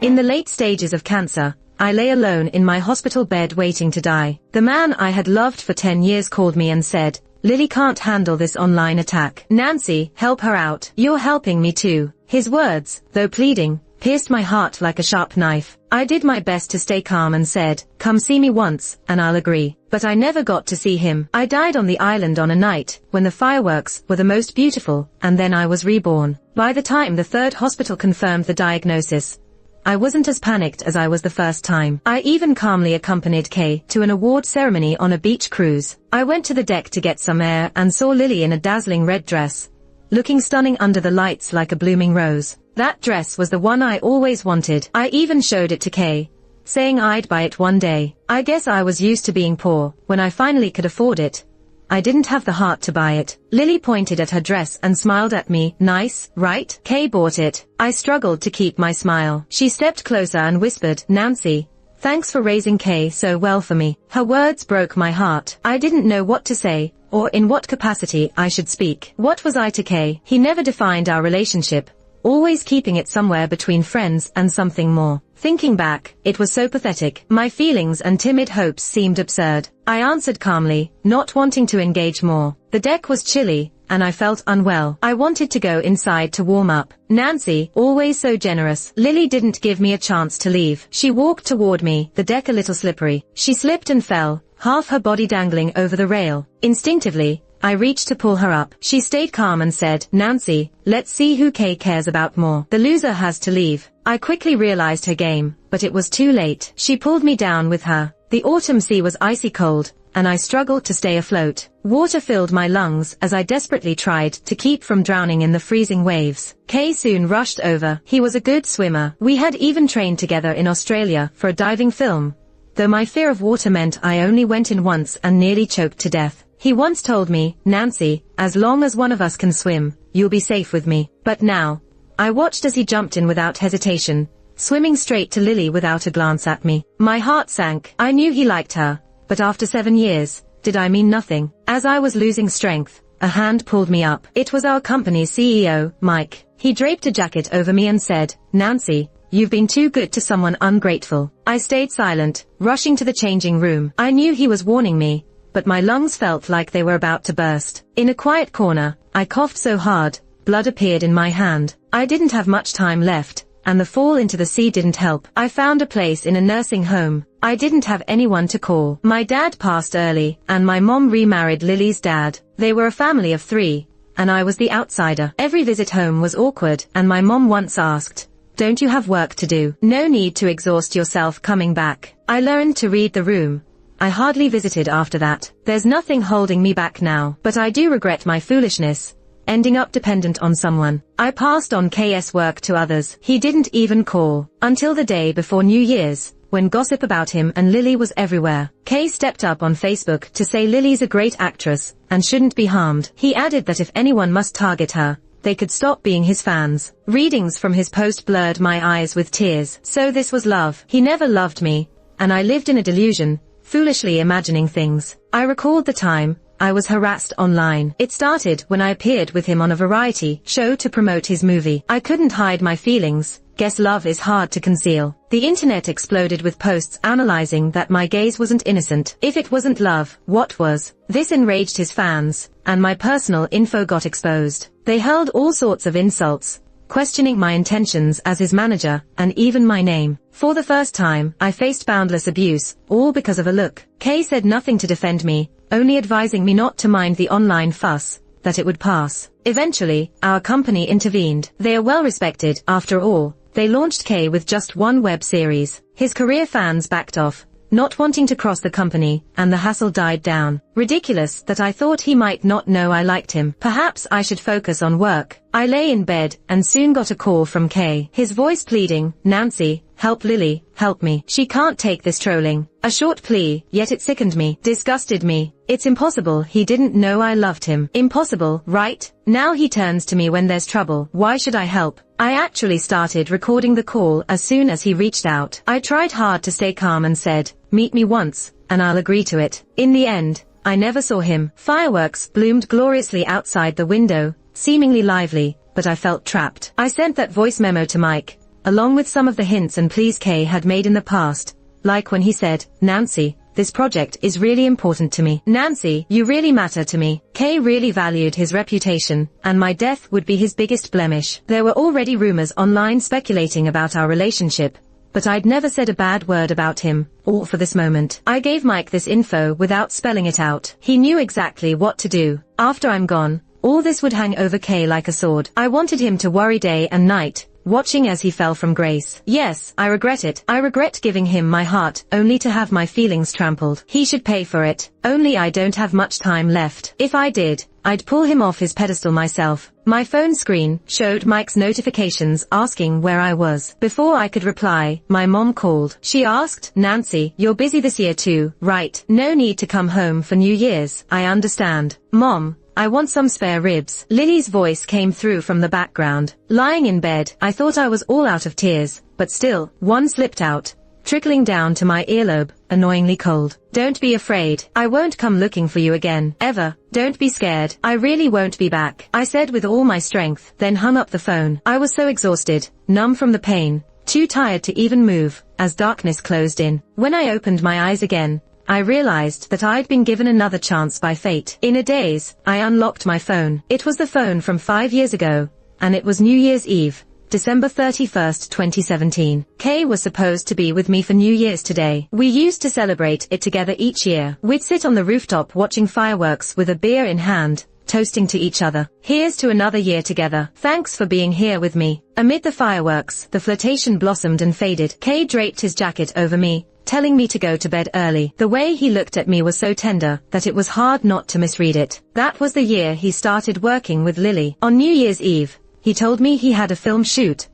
In the late stages of cancer, I lay alone in my hospital bed waiting to die. The man I had loved for 10 years called me and said, "Lily can't handle this online attack. Nancy, help her out. You're helping me too." His words, though pleading, pierced my heart like a sharp knife. I did my best to stay calm and said, "Come see me once, and I'll agree." But I never got to see him. I died on the island on a night when the fireworks were the most beautiful, and then I was reborn. By the time the third hospital confirmed the diagnosis, I wasn't as panicked as I was the first time. I even calmly accompanied Kay to an award ceremony on a beach cruise. I went to the deck to get some air and saw Lily in a dazzling red dress, looking stunning under the lights like a blooming rose. That dress was the one I always wanted. I even showed it to Kay, saying I'd buy it one day. I guess I was used to being poor. When I finally could afford it, I didn't have the heart to buy it. Lily pointed at her dress and smiled at me. "Nice, right?" Kay bought it. I struggled to keep my smile. She stepped closer and whispered, "Nancy, thanks for raising Kay so well for me." Her words broke my heart. I didn't know what to say, or in what capacity I should speak. What was I to Kay? He never defined our relationship, always keeping it somewhere between friends and something more. Thinking back, it was so pathetic. My feelings and timid hopes seemed absurd. I answered calmly, not wanting to engage more. The deck was chilly, and I felt unwell. I wanted to go inside to warm up. Nancy, always so generous. Lily didn't give me a chance to leave. She walked toward me, the deck a little slippery. She slipped and fell, half her body dangling over the rail. Instinctively, I reached to pull her up. She stayed calm and said, "Nancy, let's see who Kay cares about more. The loser has to leave." I quickly realized her game, but it was too late. She pulled me down with her. The autumn sea was icy cold, and I struggled to stay afloat. Water filled my lungs as I desperately tried to keep from drowning in the freezing waves. Kay soon rushed over. He was a good swimmer. We had even trained together in Australia for a diving film, though my fear of water meant I only went in once and nearly choked to death. He once told me, "Nancy, as long as one of us can swim, you'll be safe with me." But now, I watched as he jumped in without hesitation, swimming straight to Lily without a glance at me. My heart sank. I knew he liked her, but after 7 years, did I mean nothing? As I was losing strength, a hand pulled me up. It was our company's CEO, Mike. He draped a jacket over me and said, "Nancy, you've been too good to someone ungrateful." I stayed silent, rushing to the changing room. I knew he was warning me, but my lungs felt like they were about to burst. In a quiet corner, I coughed so hard, blood appeared in my hand. I didn't have much time left, and the fall into the sea didn't help. I found a place in a nursing home. I didn't have anyone to call. My dad passed early, and my mom remarried Lily's dad. They were a family of 3, and I was the outsider. Every visit home was awkward, and my mom once asked, "Don't you have work to do? No need to exhaust yourself coming back." I learned to read the room. I hardly visited after that. There's nothing holding me back now, but I do regret my foolishness, ending up dependent on someone. I passed on KS work to others. He didn't even call, until the day before New Year's, when gossip about him and Lily was everywhere. Kay stepped up on Facebook to say Lily's a great actress, and shouldn't be harmed. He added that if anyone must target her, they could stop being his fans. Readings from his post blurred my eyes with tears. So this was love. He never loved me, and I lived in a delusion, foolishly imagining things. I recalled the time I was harassed online. It started when I appeared with him on a variety show to promote his movie. I couldn't hide my feelings. Guess love is hard to conceal. The internet exploded with posts analyzing that my gaze wasn't innocent. If it wasn't love, what was? This enraged his fans, and my personal info got exposed. They hurled all sorts of insults, questioning my intentions as his manager, and even my name. For the first time, I faced boundless abuse, all because of a look. Kay said nothing to defend me, only advising me not to mind the online fuss, that it would pass. Eventually, our company intervened. They are well respected, after all. They launched Kay with just one web series. His career fans backed off, not wanting to cross the company, and the hassle died down. Ridiculous that I thought he might not know I liked him. Perhaps I should focus on work. I lay in bed, and soon got a call from Kay. His voice pleading, "Nancy, help Lily, help me. She can't take this trolling." A short plea, yet it sickened me, disgusted me. It's impossible he didn't know I loved him. Impossible, right? Now he turns to me when there's trouble. Why should I help? I actually started recording the call as soon as he reached out. I tried hard to stay calm and said, "Meet me once, and I'll agree to it." In the end, I never saw him. Fireworks bloomed gloriously outside the window, seemingly lively, but I felt trapped. I sent that voice memo to Mike, along with some of the hints and pleas Kay had made in the past, like when he said, "Nancy, this project is really important to me. Nancy, you really matter to me." Kay really valued his reputation, and my death would be his biggest blemish. There were already rumors online speculating about our relationship, but I'd never said a bad word about him, all for this moment. I gave Mike this info without spelling it out. He knew exactly what to do. After I'm gone, all this would hang over Kay like a sword. I wanted him to worry day and night, watching as he fell from grace. Yes, I regret it. I regret giving him my heart, only to have my feelings trampled. He should pay for it. Only I don't have much time left. If I did, I'd pull him off his pedestal myself. My phone screen showed Mike's notifications asking where I was. Before I could reply, my mom called. She asked, "Nancy, you're busy this year too, right? No need to come home for New Year's." "I understand, Mom. I want some spare ribs." Lily's voice came through from the background. Lying in bed, I thought I was all out of tears, but still, one slipped out, trickling down to my earlobe, annoyingly cold. "Don't be afraid. I won't come looking for you again, ever. Don't be scared. I really won't be back," I said with all my strength, then hung up the phone. I was so exhausted, numb from the pain, too tired to even move, as darkness closed in. When I opened my eyes again, I realized that I'd been given another chance by fate. In a daze, I unlocked my phone. It was the phone from 5 years ago, and it was New Year's Eve, December 31st, 2017. Kay was supposed to be with me for New Year's today. We used to celebrate it together each year. We'd sit on the rooftop watching fireworks with a beer in hand, toasting to each other. "Here's to another year together. Thanks for being here with me." Amid the fireworks, the flirtation blossomed and faded. Kay draped his jacket over me, telling me to go to bed early. The way he looked at me was so tender that it was hard not to misread it. That was the year he started working with Lily. On New Year's Eve, he told me he had a film shoot,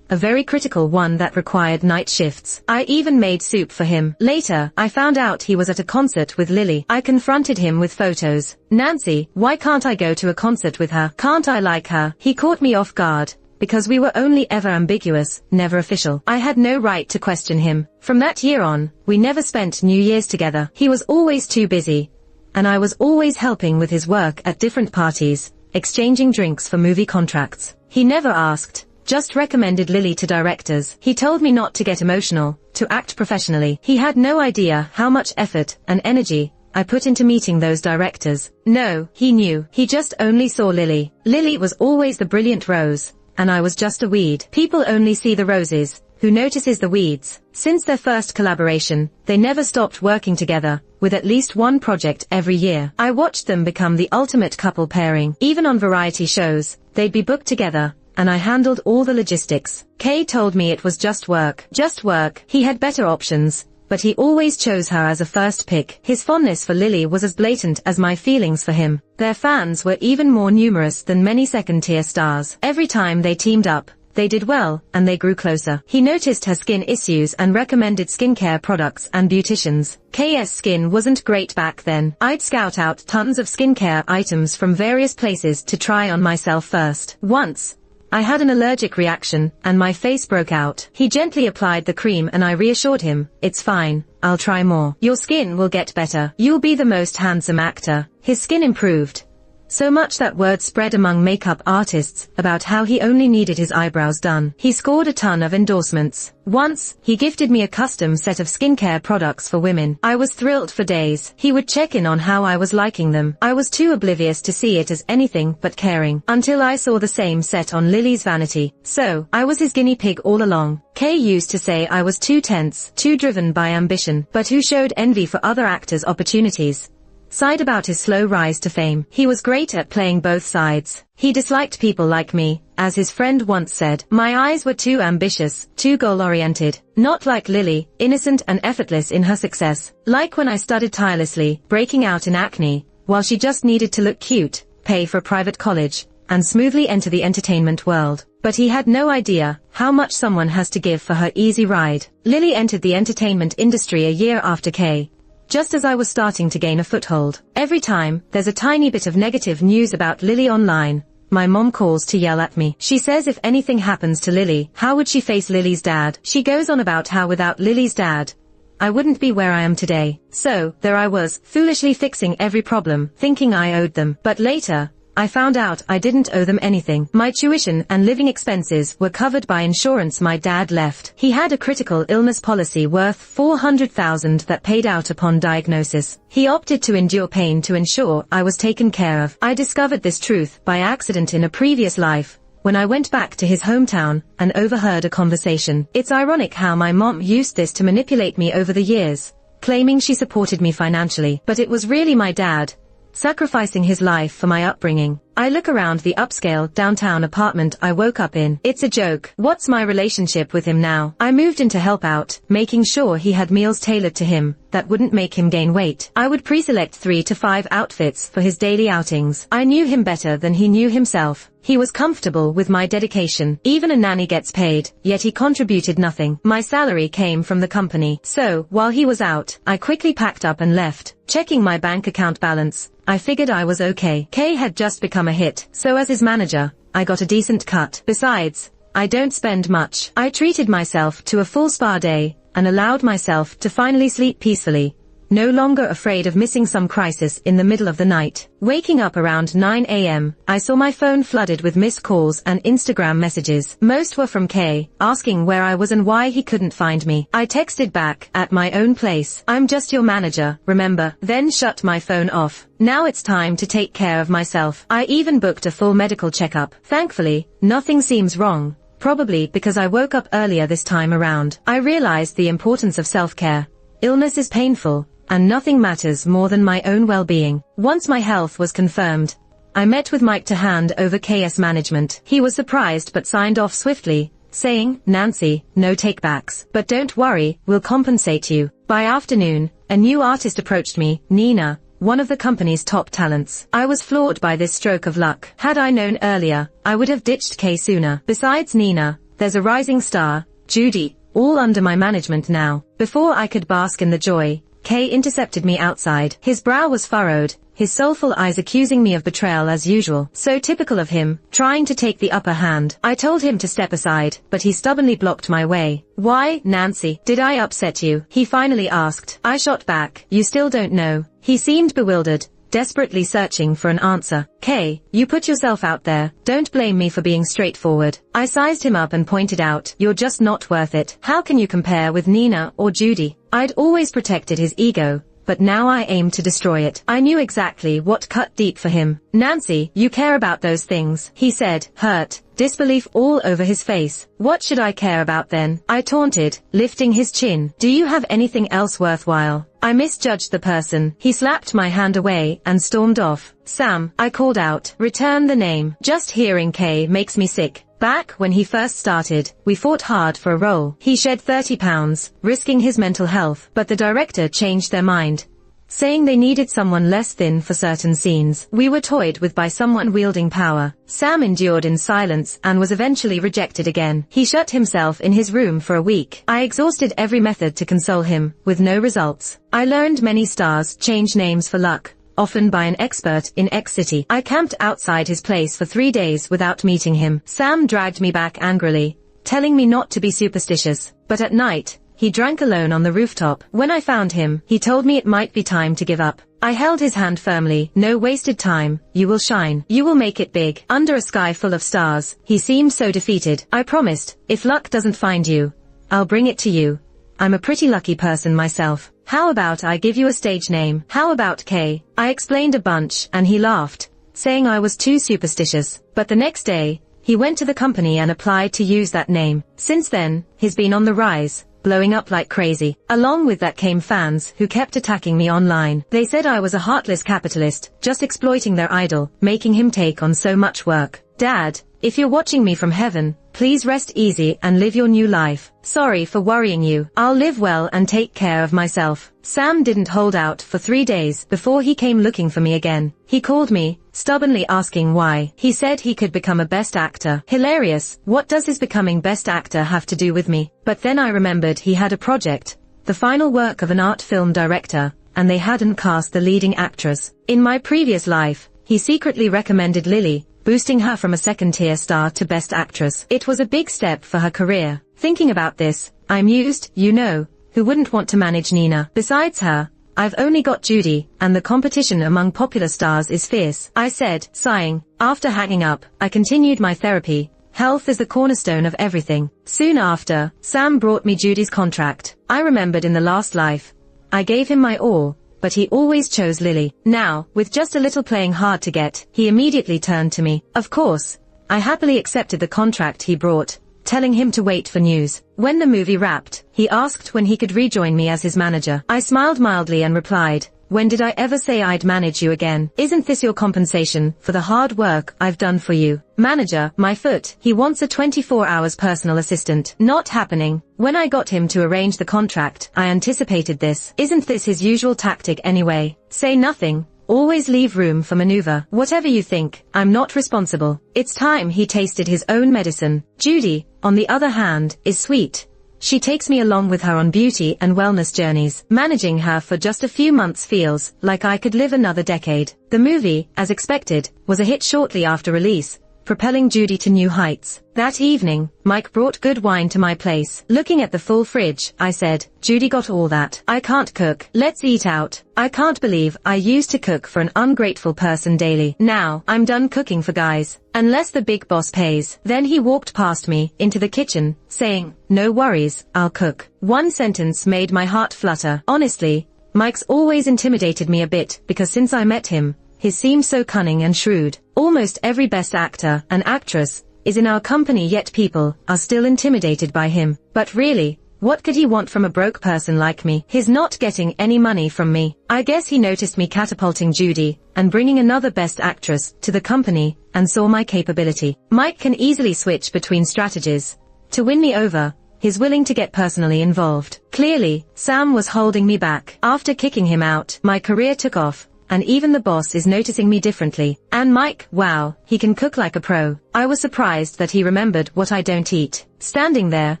a very critical one that required night shifts. I even made soup for him. Later, I found out he was at a concert with Lily. I confronted him with photos. "Nancy, why can't I go to a concert with her? Can't I like her?" He caught me off guard, because we were only ever ambiguous, never official. I had no right to question him. From that year on, we never spent New Year's together. He was always too busy, and I was always helping with his work at different parties, exchanging drinks for movie contracts. He never asked, just recommended Lily to directors. He told me not to get emotional, to act professionally. He had no idea how much effort and energy I put into meeting those directors. No, he knew. He just only saw Lily. Lily was always the brilliant rose, and I was just a weed. People only see the roses. Who notices the weeds? Since their first collaboration, they never stopped working together, with at least one project every year. I watched them become the ultimate couple pairing. Even on variety shows, they'd be booked together, and I handled all the logistics. Kay told me it was just work. Just work. He had better options, but he always chose her as a first pick. His fondness for Lily was as blatant as my feelings for him. Their fans were even more numerous than many second-tier stars. Every time they teamed up, they did well, and they grew closer. He noticed her skin issues and recommended skincare products and beauticians. Kay's skin wasn't great back then. I'd scout out tons of skincare items from various places to try on myself first. Once, I had an allergic reaction, and my face broke out. He gently applied the cream and I reassured him, "It's fine, I'll try more. Your skin will get better. You'll be the most handsome actor." His skin improved so much that word spread among makeup artists about how he only needed his eyebrows done. He scored a ton of endorsements. Once, he gifted me a custom set of skincare products for women. I was thrilled for days. He would check in on how I was liking them. I was too oblivious to see it as anything but caring, until I saw the same set on Lily's vanity. So, I was his guinea pig all along. Kay used to say I was too tense, too driven by ambition, but who showed envy for other actors' opportunities. Sighed about his slow rise to fame. He was great at playing both sides. He disliked people like me, as his friend once said. My eyes were too ambitious, too goal-oriented. Not like Lily, innocent and effortless in her success. Like when I studied tirelessly, breaking out in acne, while she just needed to look cute, pay for a private college, and smoothly enter the entertainment world. But he had no idea how much someone has to give for her easy ride. Lily entered the entertainment industry a year after Kay, just as I was starting to gain a foothold. Every time there's a tiny bit of negative news about Lily online, my mom calls to yell at me. She says if anything happens to Lily, how would she face Lily's dad? She goes on about how without Lily's dad, I wouldn't be where I am today. So, there I was, foolishly fixing every problem, thinking I owed them. But later, I found out I didn't owe them anything. My tuition and living expenses were covered by insurance my dad left. He had a critical illness policy worth $400,000 that paid out upon diagnosis. He opted to endure pain to ensure I was taken care of. I discovered this truth by accident in a previous life, when I went back to his hometown and overheard a conversation. It's ironic how my mom used this to manipulate me over the years, claiming she supported me financially, but it was really my dad, sacrificing his life for my upbringing. I look around the upscale downtown apartment I woke up in. It's a joke. What's my relationship with him now? I moved in to help out, making sure he had meals tailored to him that wouldn't make him gain weight. I would pre-select 3 to 5 outfits for his daily outings. I knew him better than he knew himself. He was comfortable with my dedication. Even a nanny gets paid, yet he contributed nothing. My salary came from the company. So, while he was out, I quickly packed up and left. Checking my bank account balance, I figured I was okay. Kay had just become a hit, so as his manager, I got a decent cut. Besides, I don't spend much. I treated myself to a full spa day, and allowed myself to finally sleep peacefully, no longer afraid of missing some crisis in the middle of the night. Waking up around 9 a.m., I saw my phone flooded with missed calls and Instagram messages. Most were from Kay, asking where I was and why he couldn't find me. I texted back, at my own place. I'm just your manager, remember? Then shut my phone off. Now it's time to take care of myself. I even booked a full medical checkup. Thankfully, nothing seems wrong, probably because I woke up earlier this time around. I realized the importance of self-care. Illness is painful, and nothing matters more than my own well-being. Once my health was confirmed, I met with Mike to hand over KS management. He was surprised but signed off swiftly, saying, "Nancy, no takebacks. But don't worry, we'll compensate you." By afternoon, a new artist approached me, Nina, one of the company's top talents. I was floored by this stroke of luck. Had I known earlier, I would have ditched Kay sooner. Besides Nina, there's a rising star, Judy, all under my management now. Before I could bask in the joy, Kay intercepted me outside. His brow was furrowed, his soulful eyes accusing me of betrayal as usual. So typical of him, trying to take the upper hand. I told him to step aside, but he stubbornly blocked my way. "Why, Nancy, did I upset you?" he finally asked. I shot back, "You still don't know." He seemed bewildered, desperately searching for an answer. "Kay, you put yourself out there. Don't blame me for being straightforward." I sized him up and pointed out, "You're just not worth it. How can you compare with Nina or Judy?" I'd always protected his ego, but now I aimed to destroy it. I knew exactly what cut deep for him. "Nancy, you care about those things," he said, hurt, disbelief all over his face. "What should I care about then?" I taunted, lifting his chin. "Do you have anything else worthwhile?" I misjudged the person. He slapped my hand away and stormed off. "Sam," I called out, "return the name." Just hearing Kay makes me sick. Back when he first started, we fought hard for a role. He shed 30 pounds, risking his mental health, but the director changed their mind, saying they needed someone less thin for certain scenes. We were toyed with by someone wielding power. Sam endured in silence and was eventually rejected again. He shut himself in his room for a week. I exhausted every method to console him, with no results. I learned many stars change names for luck, often by an expert in X City. I camped outside his place for 3 days without meeting him. Sam dragged me back angrily, telling me not to be superstitious, but at night, he drank alone on the rooftop. When I found him, he told me it might be time to give up. I held his hand firmly. "No wasted time, you will shine. You will make it big. Under a sky full of stars." He seemed so defeated. I promised, "If luck doesn't find you, I'll bring it to you. I'm a pretty lucky person myself. How about I give you a stage name? How about Kay?" I explained a bunch, and he laughed, saying I was too superstitious. But the next day, he went to the company and applied to use that name. Since then, he's been on the rise, blowing up like crazy. Along with that came fans who kept attacking me online. They said I was a heartless capitalist, just exploiting their idol, making him take on so much work. Dad, if you're watching me from heaven, please rest easy and live your new life. Sorry for worrying you. I'll live well and take care of myself. Sam didn't hold out for 3 days before he came looking for me again. He called me, stubbornly asking why. He said he could become a best actor. Hilarious. What does his becoming best actor have to do with me? But then I remembered he had a project, the final work of an art film director, and they hadn't cast the leading actress. In my previous life, he secretly recommended Lily, boosting her from a second-tier star to best actress. It was a big step for her career. Thinking about this, I mused, who wouldn't want to manage Nina? Besides her, I've only got Judy, and the competition among popular stars is fierce, I said, sighing. After hanging up, I continued my therapy. Health is the cornerstone of everything. Soon after, Sam brought me Judy's contract. I remembered in the last life, I gave him my all, but he always chose Lily. Now, with just a little playing hard to get, he immediately turned to me. Of course, I happily accepted the contract he brought, telling him to wait for news. When the movie wrapped, he asked when he could rejoin me as his manager. I smiled mildly and replied, when did I ever say I'd manage you again? Isn't this your compensation for the hard work I've done for you? Manager, my foot. He wants a 24 hours personal assistant. Not happening. When I got him to arrange the contract, I anticipated this. Isn't this his usual tactic anyway? Say nothing. Always leave room for maneuver. Whatever you think, I'm not responsible. It's time he tasted his own medicine. Judy, on the other hand, is sweet. She takes me along with her on beauty and wellness journeys. Managing her for just a few months feels like I could live another decade. The movie, as expected, was a hit shortly after release, propelling Judy to new heights. That evening, Mike brought good wine to my place. Looking at the full fridge, I said, Judy got all that. I can't cook. Let's eat out. I can't believe I used to cook for an ungrateful person daily. Now, I'm done cooking for guys. Unless the big boss pays. Then he walked past me, into the kitchen, saying, no worries, I'll cook. One sentence made my heart flutter. Honestly, Mike's always intimidated me a bit, because since I met him, he seems so cunning and shrewd. Almost every best actor and actress is in our company, yet people are still intimidated by him. But really, what could he want from a broke person like me? He's not getting any money from me. I guess he noticed me catapulting Judy and bringing another best actress to the company and saw my capability. Mike can easily switch between strategies. To win me over, he's willing to get personally involved. Clearly, Sam was holding me back. After kicking him out, my career took off. And even the boss is noticing me differently. And Mike, wow, he can cook like a pro. I was surprised that he remembered what I don't eat. Standing there,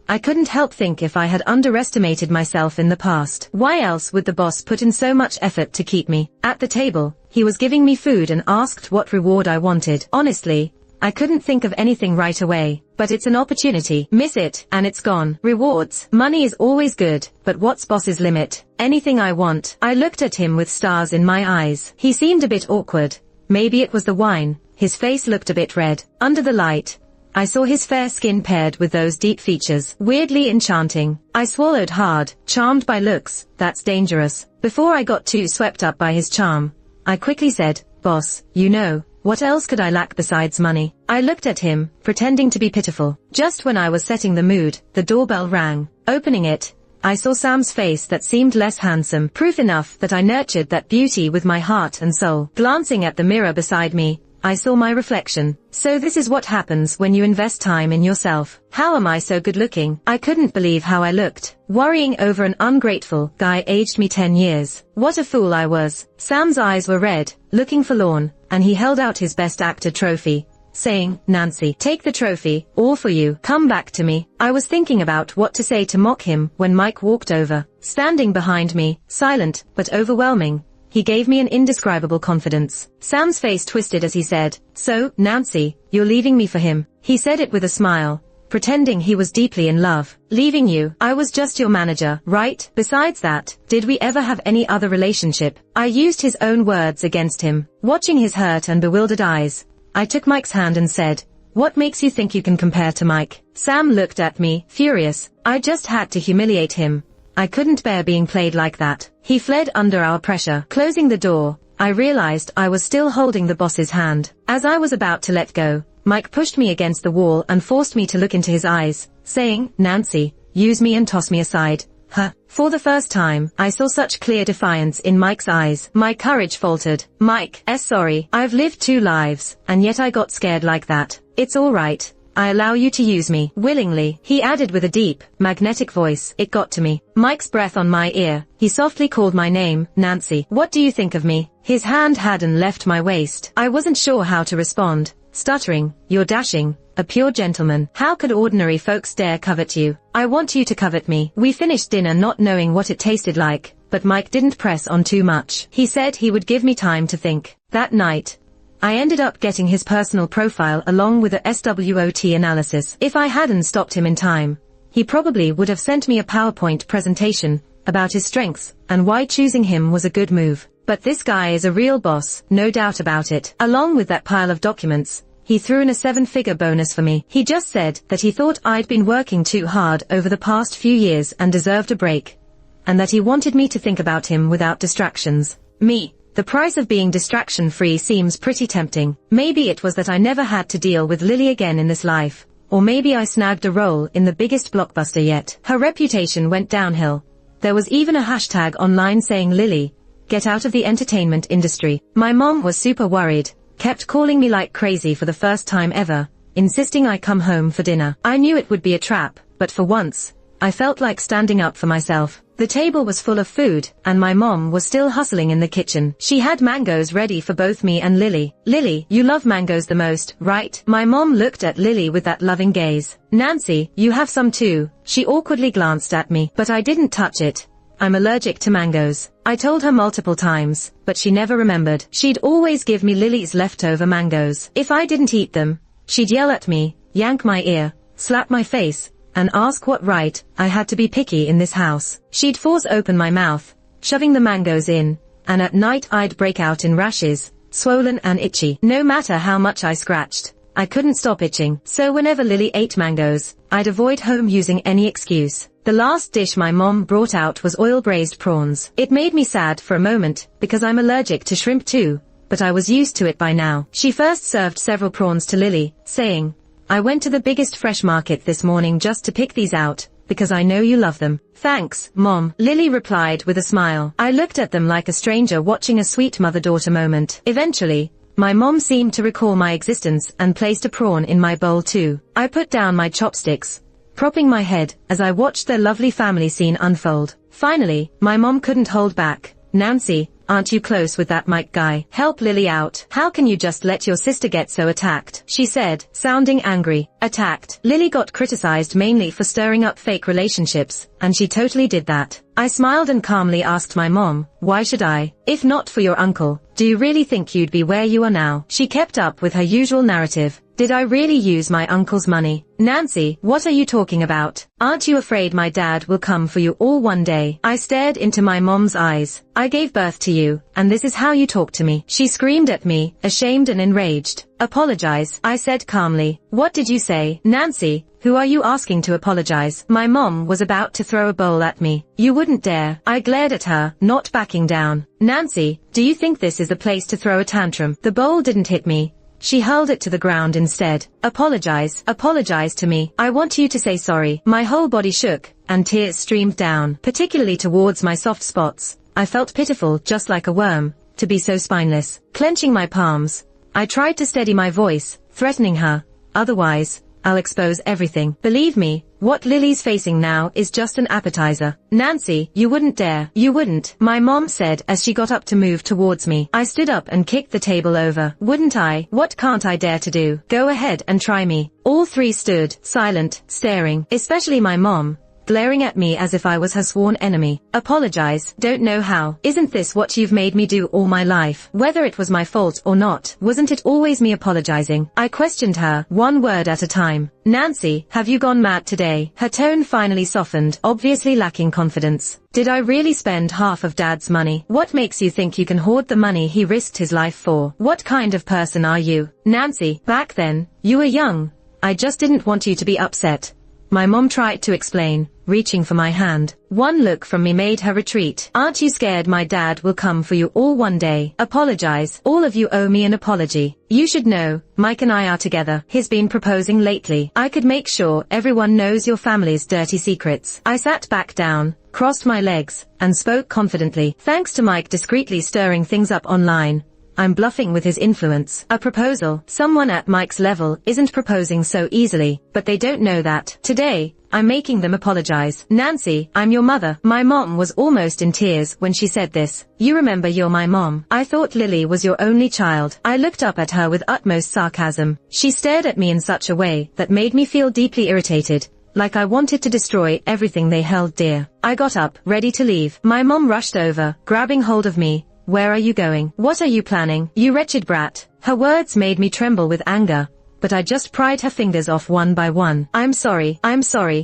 I couldn't help think if I had underestimated myself in the past. Why else would the boss put in so much effort to keep me? At the table, he was giving me food and asked what reward I wanted. Honestly, I couldn't think of anything right away, but it's an opportunity. Miss it, and it's gone. Rewards. Money is always good, but what's boss's limit? Anything I want. I looked at him with stars in my eyes. He seemed a bit awkward. Maybe it was the wine. His face looked a bit red. Under the light, I saw his fair skin paired with those deep features. Weirdly enchanting. I swallowed hard, charmed by looks. That's dangerous. Before I got too swept up by his charm, I quickly said, boss, you know, what else could I lack besides money? I looked at him, pretending to be pitiful. Just when I was setting the mood, the doorbell rang. Opening it, I saw Sam's face that seemed less handsome, proof enough that I nurtured that beauty with my heart and soul. Glancing at the mirror beside me, I saw my reflection. So this is what happens when you invest time in yourself. How am I so good looking? I couldn't believe how I looked. Worrying over an ungrateful guy aged me 10 years. What a fool I was. Sam's eyes were red, looking forlorn, and he held out his Best Actor trophy, saying, Nancy, take the trophy, all for you. Come back to me. I was thinking about what to say to mock him when Mike walked over. Standing behind me, silent but overwhelming, he gave me an indescribable confidence. Sam's face twisted as he said, so, Nancy, you're leaving me for him. He said it with a smile, pretending he was deeply in love. Leaving you? I was just your manager, right? Besides that, did we ever have any other relationship? I used his own words against him. Watching his hurt and bewildered eyes, I took Mike's hand and said, what makes you think you can compare to Mike? Sam looked at me, furious. I just had to humiliate him. I couldn't bear being played like that. He fled under our pressure. Closing the door, I realized I was still holding the boss's hand. As I was about to let go, Mike pushed me against the wall and forced me to look into his eyes, saying, Nancy, use me and toss me aside. Huh. For the first time, I saw such clear defiance in Mike's eyes. My courage faltered. Mike, sorry, I've lived 2 lives, and yet I got scared like that. It's all right. I allow you to use me, willingly, he added with a deep, magnetic voice. It got to me. Mike's breath on my ear. He softly called my name, Nancy. What do you think of me? His hand hadn't left my waist. I wasn't sure how to respond, stuttering, you're dashing, a pure gentleman. How could ordinary folks dare covet you? I want you to covet me. We finished dinner not knowing what it tasted like, but Mike didn't press on too much. He said he would give me time to think. That night, I ended up getting his personal profile along with a SWOT analysis. If I hadn't stopped him in time, he probably would have sent me a PowerPoint presentation about his strengths, and why choosing him was a good move. But this guy is a real boss, no doubt about it. Along with that pile of documents, he threw in a 7-figure bonus for me. He just said that he thought I'd been working too hard over the past few years and deserved a break, and that he wanted me to think about him without distractions. Me. The price of being distraction-free seems pretty tempting. Maybe it was that I never had to deal with Lily again in this life, or maybe I snagged a role in the biggest blockbuster yet. Her reputation went downhill. There was even a hashtag online saying, "Lily, get out of the entertainment industry." My mom was super worried, kept calling me like crazy for the first time ever, insisting I come home for dinner. I knew it would be a trap, but for once, I felt like standing up for myself. The table was full of food, and my mom was still hustling in the kitchen. She had mangoes ready for both me and Lily. "Lily, you love mangoes the most, right?" My mom looked at Lily with that loving gaze. "Nancy, you have some too." She awkwardly glanced at me, but I didn't touch it. "I'm allergic to mangoes." I told her multiple times, but she never remembered. She'd always give me Lily's leftover mangoes. If I didn't eat them, she'd yell at me, yank my ear, slap my face, and ask what right I had to be picky in this house. She'd force open my mouth, shoving the mangoes in, and at night I'd break out in rashes, swollen and itchy. No matter how much I scratched, I couldn't stop itching. So whenever Lily ate mangoes, I'd avoid home using any excuse. The last dish my mom brought out was oil-braised prawns. It made me sad for a moment, because I'm allergic to shrimp too, but I was used to it by now. She first served several prawns to Lily, saying, "I went to the biggest fresh market this morning just to pick these out, because I know you love them." "Thanks, Mom," Lily replied with a smile. I looked at them like a stranger watching a sweet mother-daughter moment. Eventually, my mom seemed to recall my existence and placed a prawn in my bowl too. I put down my chopsticks, propping my head as I watched their lovely family scene unfold. Finally, my mom couldn't hold back. "Nancy, aren't you close with that Mike guy? Help Lily out. How can you just let your sister get so attacked?" she said, sounding angry. Attacked. Lily got criticized mainly for stirring up fake relationships, and she totally did that. I smiled and calmly asked my mom, "Why should I? If not for your uncle, do you really think you'd be where you are now?" She kept up with her usual narrative. "Did I really use my uncle's money? Nancy, what are you talking about? Aren't you afraid my dad will come for you all one day?" I stared into my mom's eyes. "I gave birth to you, and this is how you talk to me." She screamed at me, ashamed and enraged. "Apologize," I said calmly. "What did you say?" "Nancy, who are you asking to apologize?" My mom was about to throw a bowl at me. "You wouldn't dare." I glared at her, not backing down. "Nancy, do you think this is the place to throw a tantrum?" The bowl didn't hit me. She hurled it to the ground instead. "Apologize. Apologize to me. I want you to say sorry." My whole body shook, and tears streamed down, particularly towards my soft spots. I felt pitiful, just like a worm, to be so spineless. Clenching my palms, I tried to steady my voice, threatening her, "Otherwise, I'll expose everything." Believe me, what Lily's facing now is just an appetizer. "Nancy, you wouldn't dare." "You wouldn't," my mom said as she got up to move towards me. I stood up and kicked the table over. "Wouldn't I? What can't I dare to do? Go ahead and try me." All three stood, silent, staring, especially my mom, glaring at me as if I was her sworn enemy. "Apologize? Don't know how. Isn't this what you've made me do all my life?" Whether it was my fault or not, wasn't it always me apologizing? I questioned her, one word at a time. "Nancy, have you gone mad today?" Her tone finally softened, obviously lacking confidence. "Did I really spend half of Dad's money? What makes you think you can hoard the money he risked his life for? What kind of person are you?" "Nancy, back then, you were young. I just didn't want you to be upset." My mom tried to explain, reaching for my hand. One look from me made her retreat. "Aren't you scared my dad will come for you all one day?" "Apologize. All of you owe me an apology. You should know, Mike and I are together. He's been proposing lately. I could make sure everyone knows your family's dirty secrets." I sat back down, crossed my legs, and spoke confidently. "Thanks to Mike discreetly stirring things up online, I'm bluffing with his influence. A proposal. Someone at Mike's level isn't proposing so easily, but they don't know that. Today, I'm making them apologize." "Nancy, I'm your mother." My mom was almost in tears when she said this. "You remember you're my mom. I thought Lily was your only child." I looked up at her with utmost sarcasm. She stared at me in such a way that made me feel deeply irritated, like I wanted to destroy everything they held dear. I got up, ready to leave. My mom rushed over, grabbing hold of me. "Where are you going? What are you planning? You wretched brat." Her words made me tremble with anger, but I just pried her fingers off one by one. I'm sorry,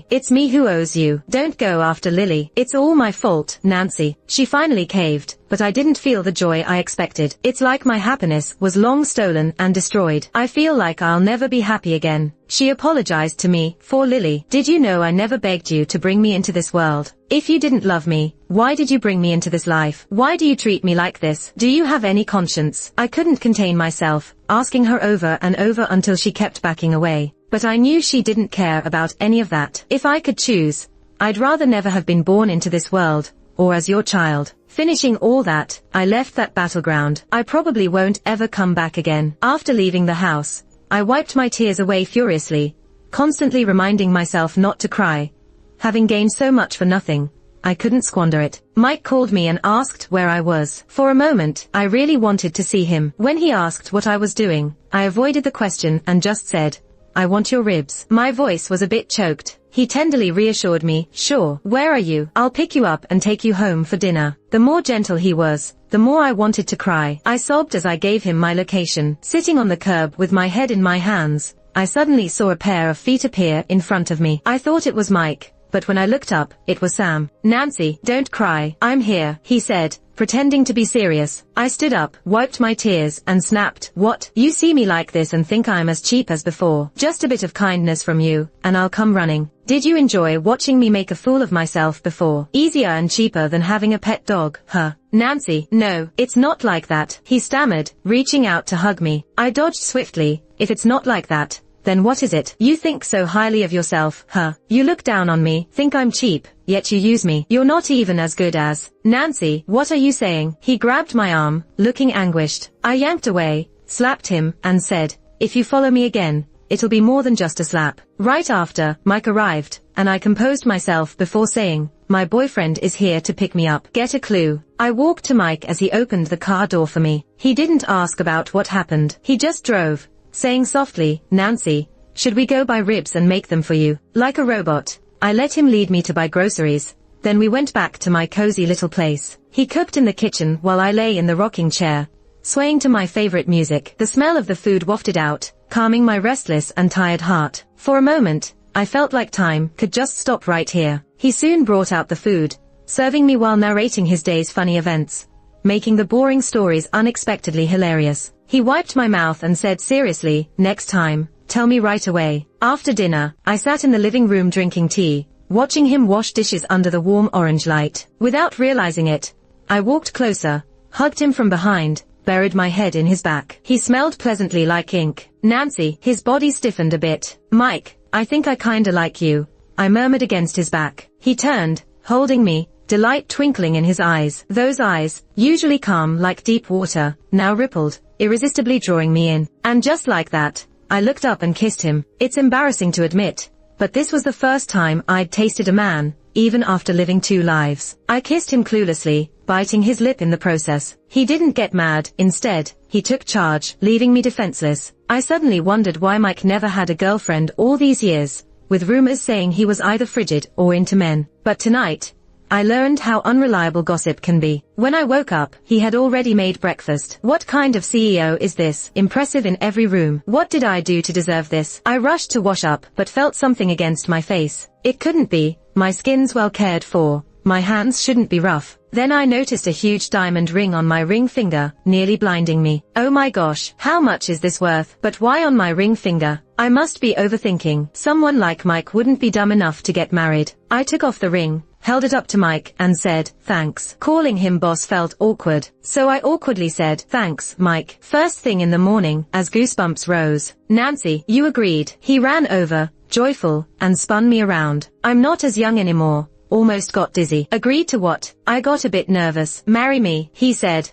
it's me who owes you. Don't go after Lily. It's all my fault, Nancy. She finally caved, but I didn't feel the joy I expected. It's like my happiness was long stolen and destroyed. I feel like I'll never be happy again. She apologized to me, for Lily. Did you know I never begged you to bring me into this world? If you didn't love me, why did you bring me into this life? Why do you treat me like this? Do you have any conscience? I couldn't contain myself, asking her over and over until she kept backing away. But I knew she didn't care about any of that. If I could choose, I'd rather never have been born into this world, or as your child. Finishing all that, I left that battleground. I probably won't ever come back again. After leaving the house, I wiped my tears away furiously, constantly reminding myself not to cry. Having gained so much for nothing, I couldn't squander it. Mike called me and asked where I was. For a moment, I really wanted to see him. When he asked what I was doing, I avoided the question and just said, I want your ribs. My voice was a bit choked. He tenderly reassured me, sure, where are you? I'll pick you up and take you home for dinner. The more gentle he was, the more I wanted to cry. I sobbed as I gave him my location. Sitting on the curb with my head in my hands, I suddenly saw a pair of feet appear in front of me. I thought it was Mike, but when I looked up, it was Sam. Nancy, don't cry. I'm here, he said, pretending to be serious. I stood up, wiped my tears, and snapped, what? You see me like this and think I'm as cheap as before. Just a bit of kindness from you, and I'll come running. Did you enjoy watching me make a fool of myself before? Easier and cheaper than having a pet dog, huh? Nancy, no, it's not like that, he stammered, reaching out to hug me. I dodged swiftly. If it's not like that, then what is it? You think so highly of yourself, huh? You look down on me, think I'm cheap, yet you use me. You're not even as good as. Nancy, what are you saying? He grabbed my arm, looking anguished. I yanked away, slapped him, and said, if you follow me again, it'll be more than just a slap. Right after, Mike arrived, and I composed myself before saying, my boyfriend is here to pick me up. Get a clue. I walked to Mike as he opened the car door for me. He didn't ask about what happened. He just drove, saying softly, Nancy, should we go buy ribs and make them for you? Like a robot, I let him lead me to buy groceries. Then we went back to my cozy little place. He cooked in the kitchen while I lay in the rocking chair, swaying to my favorite music. The smell of the food wafted out, calming my restless and tired heart. For a moment, I felt like time could just stop right here. He soon brought out the food, serving me while narrating his day's funny events, making the boring stories unexpectedly hilarious. He wiped my mouth and said seriously, next time, tell me right away. After dinner, I sat in the living room drinking tea, watching him wash dishes under the warm orange light. Without realizing it, I walked closer, hugged him from behind, buried my head in his back. He smelled pleasantly like ink. Nancy, his body stiffened a bit. Mike, I think I kinda like you, I murmured against his back. He turned, holding me, delight twinkling in his eyes. Those eyes, usually calm like deep water, now rippled, irresistibly drawing me in. And just like that, I looked up and kissed him. It's embarrassing to admit, but this was the first time I'd tasted a man, even after living two lives. I kissed him cluelessly, biting his lip in the process. He didn't get mad, instead, he took charge, leaving me defenseless. I suddenly wondered why Mike never had a girlfriend all these years, with rumors saying he was either frigid or into men. But tonight, I learned how unreliable gossip can be. When I woke up, he had already made breakfast. What kind of CEO is this? Impressive in every room. What did I do to deserve this? I rushed to wash up, but felt something against my face. It couldn't be. My skin's well cared for. My hands shouldn't be rough. Then I noticed a huge diamond ring on my ring finger, nearly blinding me. Oh my gosh, how much is this worth? But why on my ring finger? I must be overthinking. Someone like Mike wouldn't be dumb enough to get married. I took off the ring, held it up to Mike, and said, thanks. Calling him boss felt awkward, so I awkwardly said, thanks, Mike. First thing in the morning, as goosebumps rose. Nancy, you agreed. He ran over, joyful, and spun me around. I'm not as young anymore. Almost got dizzy. Agreed to what? I got a bit nervous. Marry me, he said.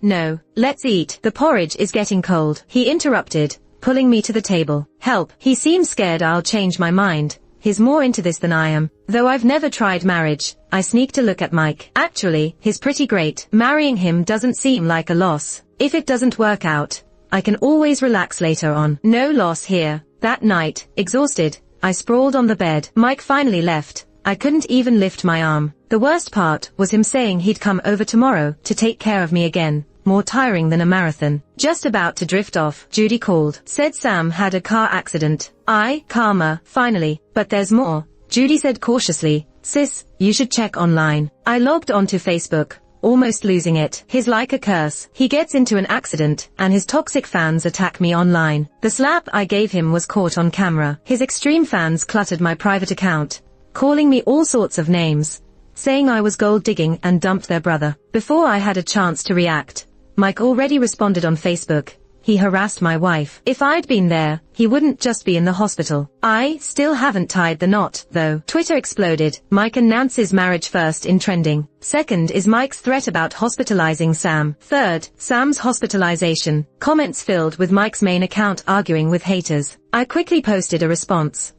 No. Let's eat. The porridge is getting cold. He interrupted, pulling me to the table. Help. He seems scared I'll change my mind. He's more into this than I am. Though I've never tried marriage, I sneaked a look at Mike. Actually, he's pretty great. Marrying him doesn't seem like a loss. If it doesn't work out, I can always relax later on. No loss here. That night, exhausted, I sprawled on the bed. Mike finally left. I couldn't even lift my arm. The worst part was him saying he'd come over tomorrow to take care of me again, more tiring than a marathon. Just about to drift off, Judy called. Said Sam had a car accident. Karma, finally, but there's more. Judy said cautiously, sis, you should check online. I logged onto Facebook, almost losing it. He's like a curse. He gets into an accident, and his toxic fans attack me online. The slap I gave him was caught on camera. His extreme fans cluttered my private account, calling me all sorts of names, saying I was gold digging and dumped their brother. Before I had a chance to react, Mike already responded on Facebook. He harassed my wife. If I'd been there, he wouldn't just be in the hospital. I still haven't tied the knot, though. Twitter exploded. Mike and Nancy's marriage first in trending. Second is Mike's threat about hospitalizing Sam. Third, Sam's hospitalization. Comments filled with Mike's main account arguing with haters. I quickly posted a response.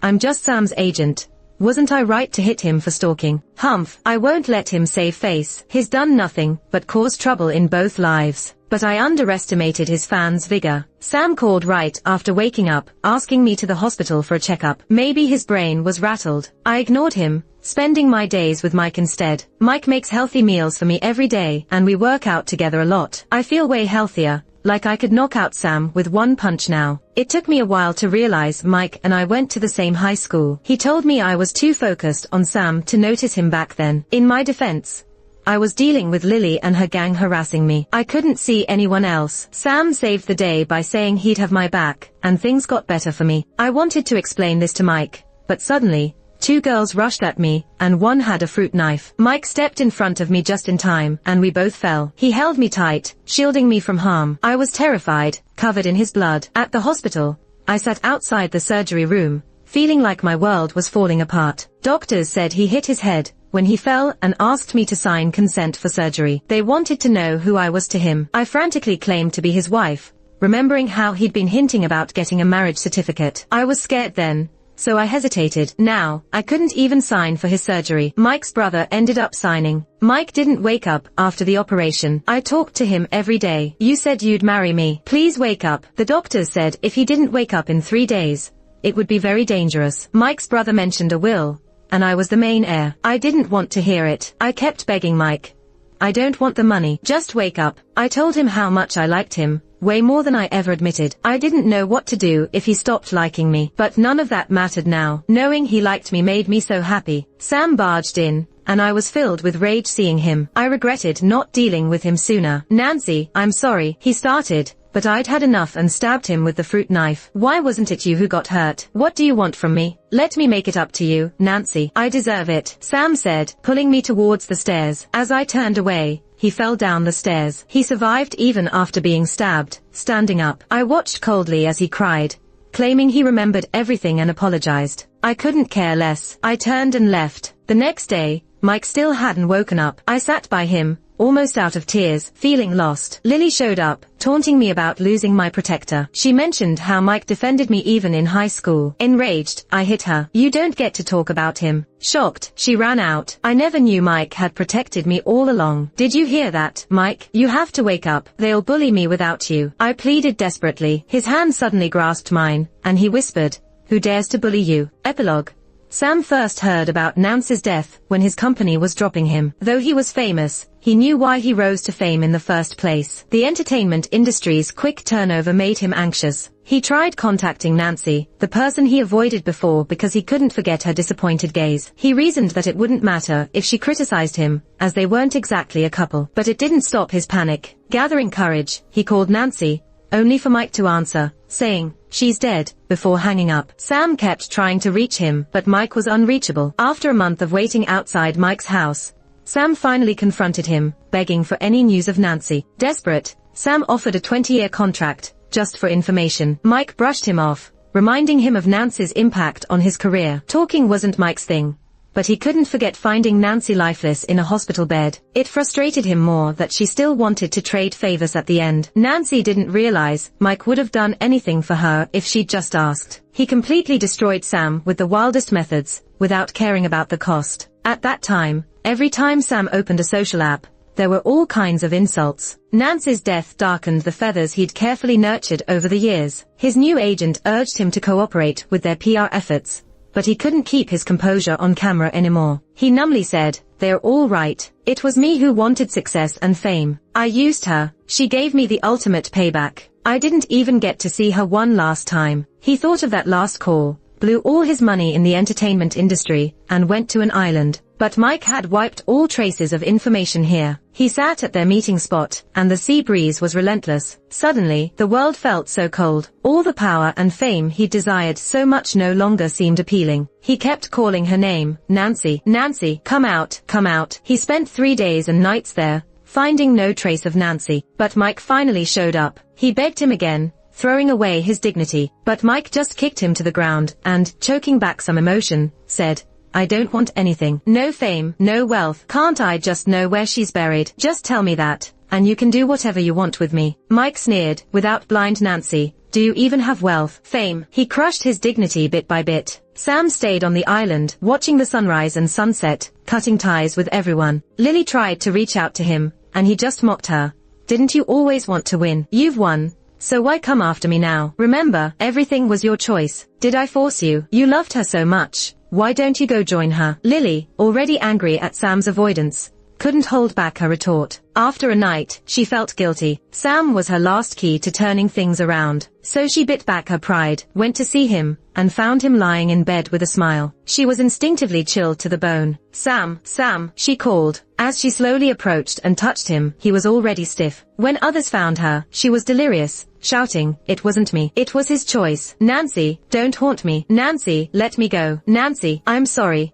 I'm just Sam's agent. Wasn't I right to hit him for stalking? Humph, I won't let him save face. He's done nothing but cause trouble in both lives. But I underestimated his fans' vigor. Sam called right after waking up, asking me to the hospital for a checkup. Maybe his brain was rattled. I ignored him, spending my days with Mike instead. Mike makes healthy meals for me every day, and we work out together a lot. I feel way healthier, like I could knock out Sam with one punch now. It took me a while to realize Mike and I went to the same high school. He told me I was too focused on Sam to notice him back then. In my defense, I was dealing with Lily and her gang harassing me. I couldn't see anyone else. Sam saved the day by saying he'd have my back, and things got better for me. I wanted to explain this to Mike, but suddenly, two girls rushed at me, and one had a fruit knife. Mike stepped in front of me just in time, and we both fell. He held me tight, shielding me from harm. I was terrified, covered in his blood. At the hospital, I sat outside the surgery room, feeling like my world was falling apart. Doctors said he hit his head when he fell and asked me to sign consent for surgery. They wanted to know who I was to him. I frantically claimed to be his wife, remembering how he'd been hinting about getting a marriage certificate. I was scared then, so I hesitated. Now, I couldn't even sign for his surgery. Mike's brother ended up signing. Mike didn't wake up after the operation. I talked to him every day. You said you'd marry me. Please wake up. The doctors said if he didn't wake up in 3 days, it would be very dangerous. Mike's brother mentioned a will, and I was the main heir. I didn't want to hear it. I kept begging Mike. I don't want the money. Just wake up. I told him how much I liked him, way more than I ever admitted. I didn't know what to do if he stopped liking me. But none of that mattered now. Knowing he liked me made me so happy. Sam barged in, and I was filled with rage seeing him. I regretted not dealing with him sooner. Nancy, I'm sorry, he started, but I'd had enough and stabbed him with the fruit knife. Why wasn't it you who got hurt? What do you want from me? Let me make it up to you, Nancy. I deserve it, Sam said, pulling me towards the stairs. As I turned away, he fell down the stairs. He survived even after being stabbed, standing up. I watched coldly as he cried, claiming he remembered everything and apologized. I couldn't care less. I turned and left. The next day, Mike still hadn't woken up. I sat by him, almost out of tears, feeling lost. Lily showed up, taunting me about losing my protector. She mentioned how Mike defended me even in high school. Enraged, I hit her. You don't get to talk about him. Shocked, she ran out. I never knew Mike had protected me all along. Did you hear that, Mike? You have to wake up. They'll bully me without you. I pleaded desperately. His hand suddenly grasped mine, and he whispered, who dares to bully you? Epilogue. Sam first heard about Nancy's death when his company was dropping him. Though he was famous, he knew why he rose to fame in the first place. The entertainment industry's quick turnover made him anxious. He tried contacting Nancy, the person he avoided before because he couldn't forget her disappointed gaze. He reasoned that it wouldn't matter if she criticized him, as they weren't exactly a couple. But it didn't stop his panic. Gathering courage, he called Nancy, only for Mike to answer, saying, she's dead, before hanging up. Sam kept trying to reach him, but Mike was unreachable. After a month of waiting outside Mike's house, Sam finally confronted him, begging for any news of Nancy. Desperate, Sam offered a 20-year contract, just for information. Mike brushed him off, reminding him of Nancy's impact on his career. Talking wasn't Mike's thing, but he couldn't forget finding Nancy lifeless in a hospital bed. It frustrated him more that she still wanted to trade favors at the end. Nancy didn't realize Mike would have done anything for her if she'd just asked. He completely destroyed Sam with the wildest methods, without caring about the cost. At that time, every time Sam opened a social app, there were all kinds of insults. Nancy's death darkened the feathers he'd carefully nurtured over the years. His new agent urged him to cooperate with their PR efforts, but he couldn't keep his composure on camera anymore. He numbly said, they're all right. It was me who wanted success and fame. I used her. She gave me the ultimate payback. I didn't even get to see her one last time. He thought of that last call, blew all his money in the entertainment industry, and went to an island. But Mike had wiped all traces of information here. He sat at their meeting spot, and the sea breeze was relentless. Suddenly, the world felt so cold. All the power and fame he desired so much no longer seemed appealing. He kept calling her name, Nancy. Nancy, come out, come out. He spent 3 days and nights there, finding no trace of Nancy. But Mike finally showed up. He begged him again, throwing away his dignity. But Mike just kicked him to the ground, and, choking back some emotion, said, I don't want anything. No fame, no wealth. Can't I just know where she's buried? Just tell me that, and you can do whatever you want with me. Mike sneered, without blind Nancy, do you even have wealth? Fame? He crushed his dignity bit by bit. Sam stayed on the island, watching the sunrise and sunset, cutting ties with everyone. Lily tried to reach out to him, and he just mocked her. Didn't you always want to win? You've won. So why come after me now? Remember, everything was your choice. Did I force you? You loved her so much. Why don't you go join her? Lily, already angry at Sam's avoidance, couldn't hold back her retort. After a night, she felt guilty. Sam was her last key to turning things around. So she bit back her pride, went to see him, and found him lying in bed with a smile. She was instinctively chilled to the bone. Sam, Sam, she called. As she slowly approached and touched him, he was already stiff. When others found her, she was delirious, shouting, it wasn't me. It was his choice. Nancy, don't haunt me. Nancy, let me go. Nancy, I'm sorry.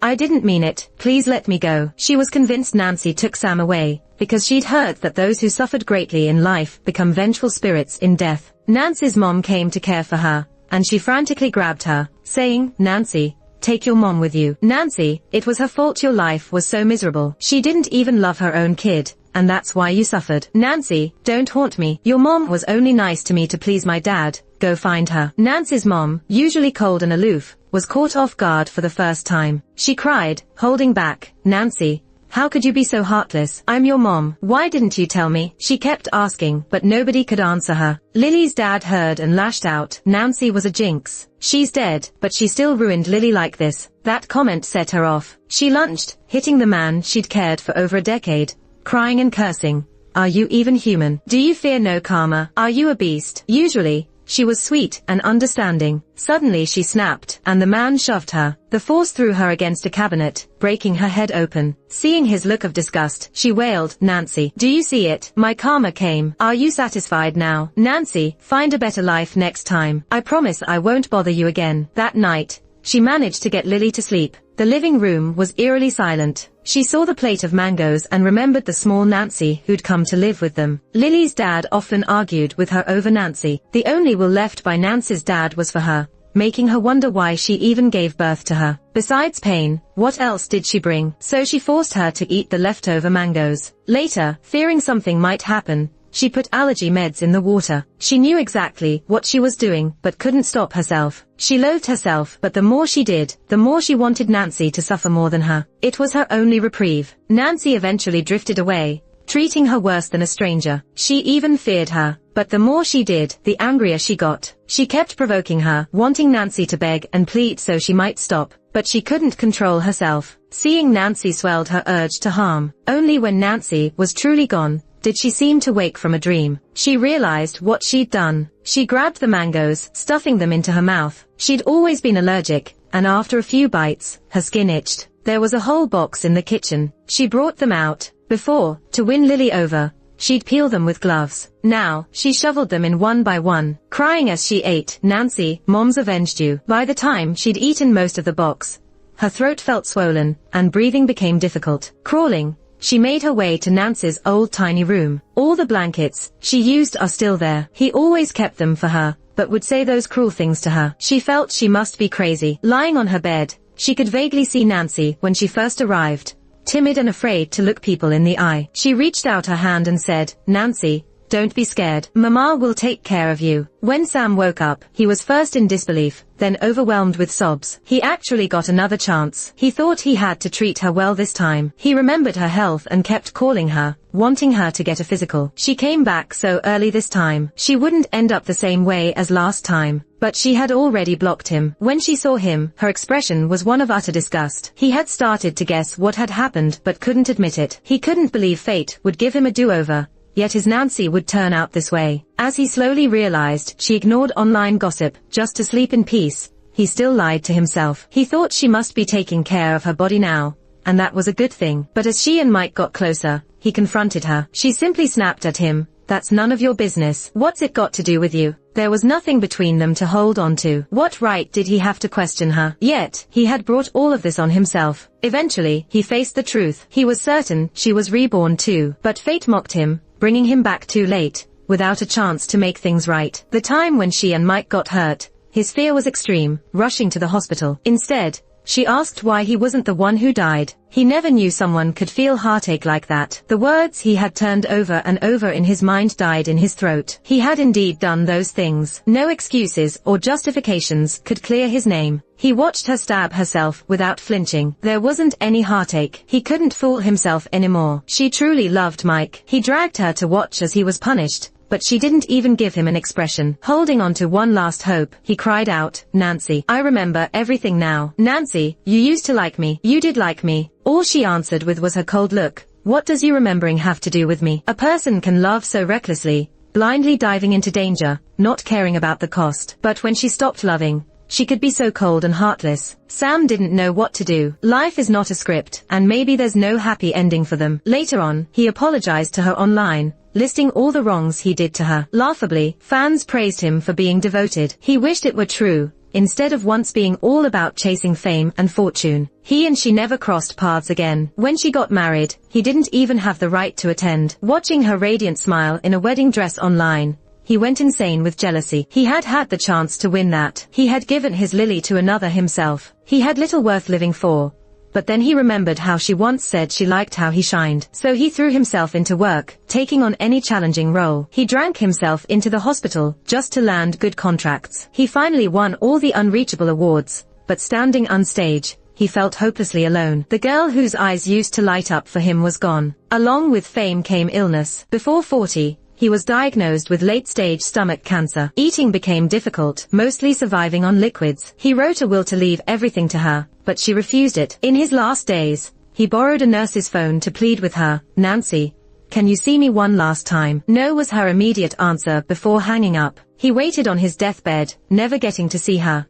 I didn't mean it. Please let me go. She was convinced Nancy took Sam away, because she'd heard that those who suffered greatly in life become vengeful spirits in death. Nancy's mom came to care for her, and she frantically grabbed her, saying, Nancy, take your mom with you. Nancy, it was her fault your life was so miserable. She didn't even love her own kid, and that's why you suffered. Nancy, don't haunt me. Your mom was only nice to me to please my dad. Go find her. Nancy's mom, usually cold and aloof, was caught off guard for the first time. She cried, holding back, Nancy, how could you be so heartless? I'm your mom. Why didn't you tell me? She kept asking, but nobody could answer her. Lily's dad heard and lashed out. Nancy was a jinx. She's dead, but she still ruined Lily like this. That comment set her off. She lunged, hitting the man she'd cared for over a decade, crying and cursing. Are you even human? Do you fear no karma? Are you a beast? Usually, she was sweet and understanding. Suddenly she snapped, and the man shoved her. The force threw her against a cabinet, breaking her head open. Seeing his look of disgust, she wailed, Nancy, do you see it? My karma came. Are you satisfied now? Nancy, find a better life next time. I promise I won't bother you again. That night, she managed to get Lily to sleep. The living room was eerily silent. She saw the plate of mangoes and remembered the small Nancy who'd come to live with them. Lily's dad often argued with her over Nancy. The only will left by Nancy's dad was for her, making her wonder why she even gave birth to her. Besides pain, what else did she bring? So she forced her to eat the leftover mangoes. Later, fearing something might happen, she put allergy meds in the water. She knew exactly what she was doing, but couldn't stop herself. She loathed herself, but the more she did, the more she wanted Nancy to suffer more than her. It was her only reprieve. Nancy eventually drifted away, treating her worse than a stranger. She even feared her, but the more she did, the angrier she got. She kept provoking her, wanting Nancy to beg and plead so she might stop, but she couldn't control herself. Seeing Nancy swelled her urge to harm. Only when Nancy was truly gone did she seem to wake from a dream. She realized what she'd done. She grabbed the mangoes, stuffing them into her mouth. She'd always been allergic, and after a few bites, her skin itched. There was a whole box in the kitchen. She brought them out. Before, to win Lily over, she'd peel them with gloves. Now, she shoveled them in one by one, crying as she ate, Nancy, Mom's avenged you. By the time she'd eaten most of the box, her throat felt swollen, and breathing became difficult. Crawling, she made her way to Nancy's old tiny room. All the blankets she used are still there. He always kept them for her, but would say those cruel things to her. She felt she must be crazy. Lying on her bed, she could vaguely see Nancy when she first arrived, timid and afraid to look people in the eye. She reached out her hand and said, Nancy, Don't be scared. Mama will take care of you. When Sam woke up, he was first in disbelief, then overwhelmed with sobs. He actually got another chance. He thought he had to treat her well this time. He remembered her health and kept calling her, wanting her to get a physical. She came back so early this time. She wouldn't end up the same way as last time. But she had already blocked him. When she saw him, her expression was one of utter disgust. He had started to guess what had happened but couldn't admit it. He couldn't believe fate would give him a do-over. Yet his Nancy would turn out this way. As he slowly realized she ignored online gossip just to sleep in peace, he still lied to himself. He thought she must be taking care of her body now, and that was a good thing. But as she and Mike got closer, he confronted her. She simply snapped at him, "That's none of your business. What's it got to do with you?" There was nothing between them to hold on to. What right did he have to question her? Yet, he had brought all of this on himself. Eventually, he faced the truth. He was certain she was reborn too. But fate mocked him, bringing him back too late, without a chance to make things right. The time when she and Mike got hurt, his fear was extreme, rushing to the hospital. Instead, she asked why he wasn't the one who died. He never knew someone could feel heartache like that. The words he had turned over and over in his mind died in his throat. He had indeed done those things. No excuses or justifications could clear his name. He watched her stab herself without flinching. There wasn't any heartache. He couldn't fool himself anymore. She truly loved Mike. He dragged her to watch as he was punished, but she didn't even give him an expression. Holding on to one last hope, he cried out, "Nancy, I remember everything now. Nancy, you used to like me. You did like me." All she answered with was her cold look. "What does you remembering have to do with me?" A person can love so recklessly, blindly diving into danger, not caring about the cost. But when she stopped loving, she could be so cold and heartless. Sam didn't know what to do. Life is not a script, and maybe there's no happy ending for them. Later on, he apologized to her online, listing all the wrongs he did to her. Laughably, fans praised him for being devoted. He wished it were true, instead of once being all about chasing fame and fortune. He and she never crossed paths again. When she got married, he didn't even have the right to attend. Watching her radiant smile in a wedding dress online, he went insane with jealousy. He had had the chance to win that. He had given his Lily to another himself. He had little worth living for. But then he remembered how she once said she liked how he shined. So he threw himself into work, taking on any challenging role. He drank himself into the hospital, just to land good contracts. He finally won all the unreachable awards, but standing on stage, he felt hopelessly alone. The girl whose eyes used to light up for him was gone. Along with fame came illness. Before 40, he was diagnosed with late-stage stomach cancer. Eating became difficult, mostly surviving on liquids. He wrote a will to leave everything to her, but she refused it. In his last days, he borrowed a nurse's phone to plead with her, "Nancy, can you see me one last time?" No was her immediate answer before hanging up. He waited on his deathbed, never getting to see her.